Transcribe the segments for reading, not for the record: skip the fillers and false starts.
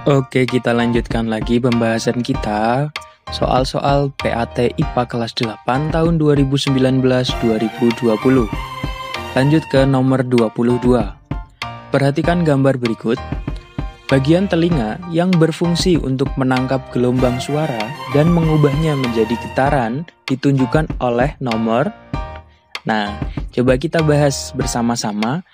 Oke, kita lanjutkan lagi pembahasan kita soal-soal PAT IPA kelas 8 tahun 2019-2020. Lanjut ke nomor 22. Perhatikan gambar berikut. Bagian telinga yang berfungsi untuk menangkap gelombang suara dan mengubahnya menjadi getaran ditunjukkan oleh nomor. Nah, coba kita bahas bersama-sama.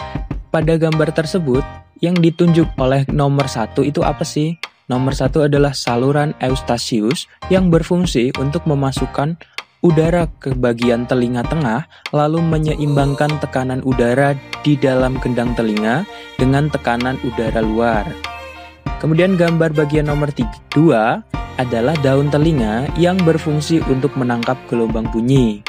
Pada gambar tersebut, yang ditunjuk oleh nomor 1 itu apa sih? Nomor 1 adalah saluran Eustachius yang berfungsi untuk memasukkan udara ke bagian telinga tengah, lalu menyeimbangkan tekanan udara di dalam gendang telinga dengan tekanan udara luar. Kemudian gambar bagian nomor 2 adalah daun telinga yang berfungsi untuk menangkap gelombang bunyi.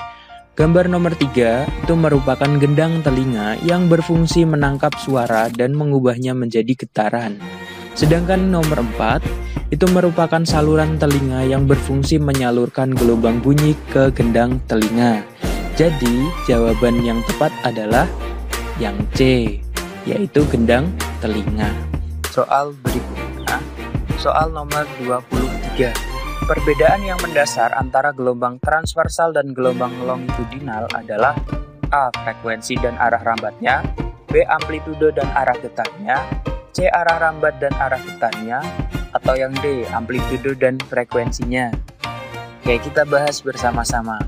Gambar nomor 3 itu merupakan gendang telinga yang berfungsi menangkap suara dan mengubahnya menjadi getaran. Sedangkan nomor 4 itu merupakan saluran telinga yang berfungsi menyalurkan gelombang bunyi ke gendang telinga. Jadi jawaban yang tepat adalah yang C, yaitu gendang telinga. Soal berikutnya, soal nomor 23. Perbedaan yang mendasar antara gelombang transversal dan gelombang longitudinal adalah A. Frekuensi dan arah rambatnya, B. Amplitudo dan arah getarnya, C. Arah rambat dan arah getarnya, atau yang D. Amplitudo dan frekuensinya. Oke, kita bahas bersama-sama.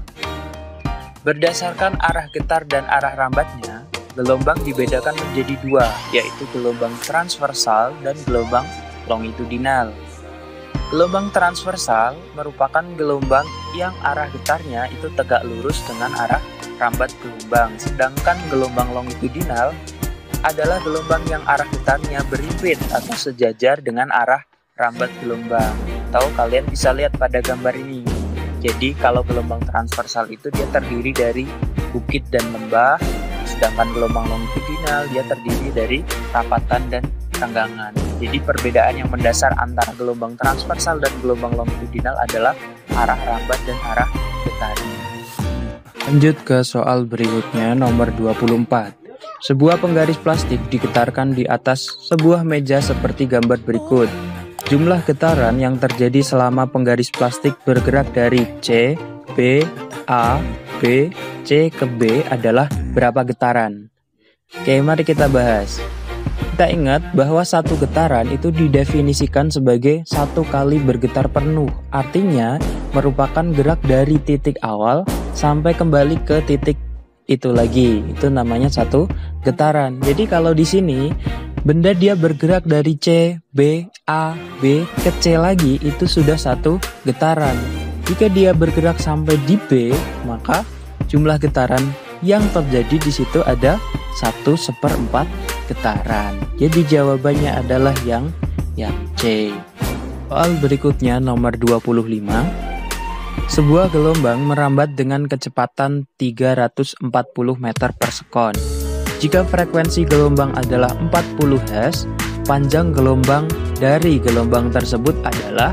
Berdasarkan arah getar dan arah rambatnya, gelombang dibedakan menjadi dua, yaitu gelombang transversal dan gelombang longitudinal. Gelombang transversal merupakan gelombang yang arah getarnya itu tegak lurus dengan arah rambat gelombang. Sedangkan gelombang longitudinal adalah gelombang yang arah getarnya berimpit atau sejajar dengan arah rambat gelombang. Atau kalian bisa lihat pada gambar ini. Jadi kalau gelombang transversal itu dia terdiri dari bukit dan lembah, sedangkan gelombang longitudinal dia terdiri dari rapatan dan renggangan. Jadi perbedaan yang mendasar antara gelombang transversal dan gelombang longitudinal adalah arah rambat dan arah getarnya. Lanjut ke soal berikutnya, nomor 24. Sebuah penggaris plastik digetarkan di atas sebuah meja seperti gambar berikut. Jumlah getaran yang terjadi selama penggaris plastik bergerak dari C, B, A, B, C ke B adalah berapa getaran? Oke, mari kita bahas. Kita ingat bahwa satu getaran itu didefinisikan sebagai satu kali bergetar penuh. Artinya merupakan gerak dari titik awal sampai kembali ke titik itu lagi. Itu namanya satu getaran. Jadi kalau di sini benda dia bergerak dari C, B, A, B ke C lagi, itu sudah satu getaran. Jika dia bergerak sampai di B, maka jumlah getaran yang terjadi di situ ada 1/4 getaran. Jadi jawabannya adalah yang C. Soal berikutnya nomor 25. Sebuah gelombang merambat dengan kecepatan 340 meter per sekon. Jika frekuensi gelombang adalah 40 Hz, panjang gelombang dari gelombang tersebut adalah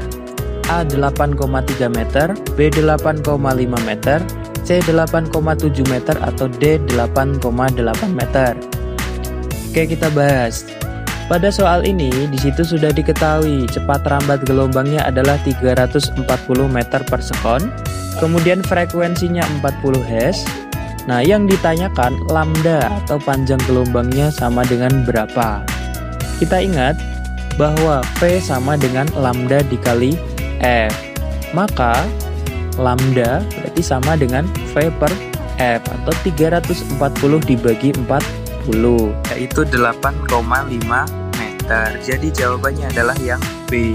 A 8,3 meter, B 8,5 meter, C 8,7 meter, atau D 8,8 meter. Oke, kita bahas. Pada soal ini, di situ sudah diketahui cepat rambat gelombangnya adalah 340 meter per sekon. Kemudian frekuensinya 40 Hz. Nah, yang ditanyakan lambda atau panjang gelombangnya sama dengan berapa? Kita ingat bahwa V sama dengan lambda dikali F. Maka lambda berarti sama dengan V per F atau 340 dibagi 40, yaitu 8,5 meter. Jadi jawabannya adalah yang B.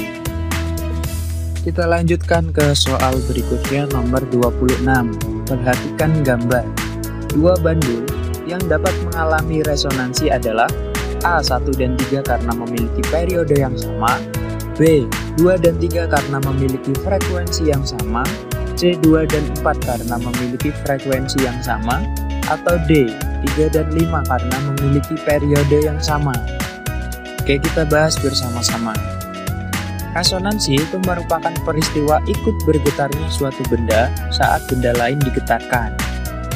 Kita lanjutkan ke soal berikutnya, nomor 26. Perhatikan gambar. Dua bandul yang dapat mengalami resonansi adalah A 1 dan 3 karena memiliki periode yang sama, B 2 dan 3 karena memiliki frekuensi yang sama, C 2 dan 4 karena memiliki frekuensi yang sama, atau D 3 dan 5 karena memiliki periode yang sama. Oke, kita bahas bersama-sama. Resonansi itu merupakan peristiwa ikut bergetarnya suatu benda saat benda lain digetarkan.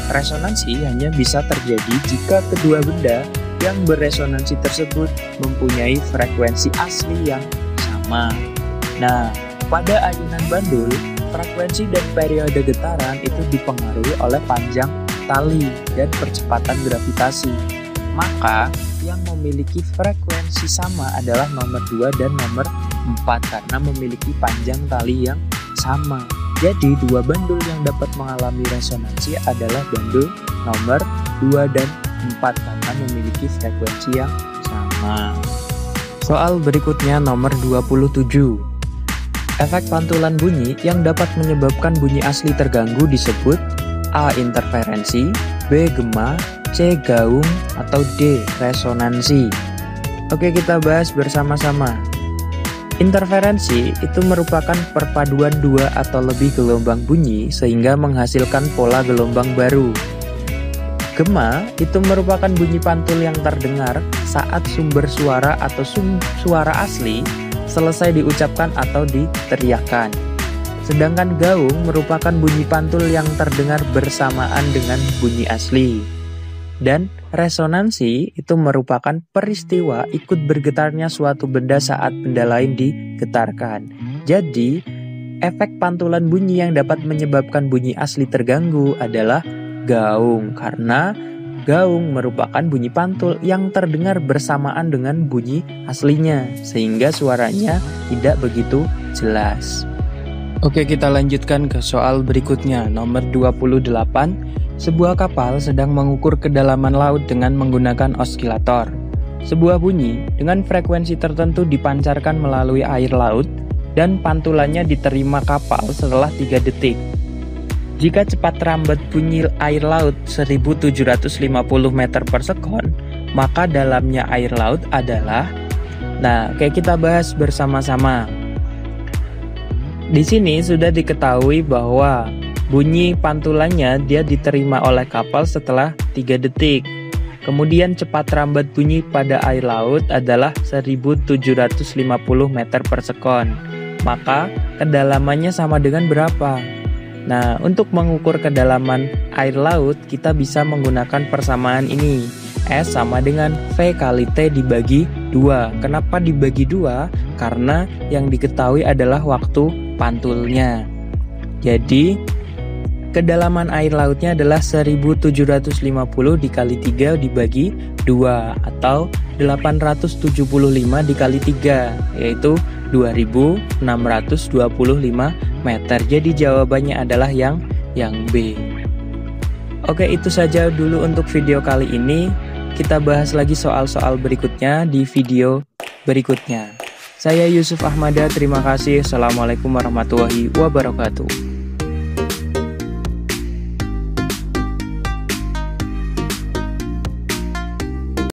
Resonansi hanya bisa terjadi jika kedua benda yang beresonansi tersebut mempunyai frekuensi asli yang sama. sama. Nah, pada ayunan bandul, frekuensi dan periode getaran itu dipengaruhi oleh panjang tali dan percepatan gravitasi. Maka, yang memiliki frekuensi sama adalah nomor 2 dan nomor 4 karena memiliki panjang tali yang sama. Jadi, dua bandul yang dapat mengalami resonansi adalah bandul nomor 2 dan 4 karena memiliki frekuensi yang sama. Soal berikutnya nomor 27. Efek pantulan bunyi yang dapat menyebabkan bunyi asli terganggu disebut A. Interferensi, B. Gema, C. Gaung, atau D. Resonansi. Oke, kita bahas bersama-sama. Interferensi itu merupakan perpaduan dua atau lebih gelombang bunyi sehingga menghasilkan pola gelombang baru. Gema itu merupakan bunyi pantul yang terdengar saat sumber suara atau suara asli selesai diucapkan atau diteriakkan. Sedangkan gaung merupakan bunyi pantul yang terdengar bersamaan dengan bunyi asli. Dan resonansi itu merupakan peristiwa ikut bergetarnya suatu benda saat benda lain digetarkan. Jadi, efek pantulan bunyi yang dapat menyebabkan bunyi asli terganggu adalah gaung, karena gaung merupakan bunyi pantul yang terdengar bersamaan dengan bunyi aslinya, sehingga suaranya tidak begitu jelas. Oke, kita lanjutkan ke soal berikutnya, nomor 28. Sebuah kapal sedang mengukur kedalaman laut dengan menggunakan oskilator. Sebuah bunyi dengan frekuensi tertentu dipancarkan melalui air laut dan pantulannya diterima kapal setelah 3 detik. Jika cepat rambat bunyi air laut 1750 meter per sekon, maka dalamnya air laut adalah... Nah, kayak kita bahas bersama-sama. Di sini sudah diketahui bahwa bunyi pantulannya dia diterima oleh kapal setelah 3 detik. Kemudian cepat rambat bunyi pada air laut adalah 1750 meter per sekon. Maka kedalamannya sama dengan berapa? Nah, untuk mengukur kedalaman air laut kita bisa menggunakan persamaan ini. S sama dengan V kali T dibagi 2. Kenapa dibagi 2? Karena yang diketahui adalah waktu pantulnya. Jadi kedalaman air lautnya adalah 1750 dikali 3 dibagi 2 atau 875 dikali 3 yaitu 2625 meter. Jadi jawabannya adalah yang B. Oke, itu saja dulu untuk video kali ini. Kita bahas lagi soal-soal berikutnya di video berikutnya. Saya Yusuf Ahmada, terima kasih. Assalamualaikum warahmatullahi wabarakatuh.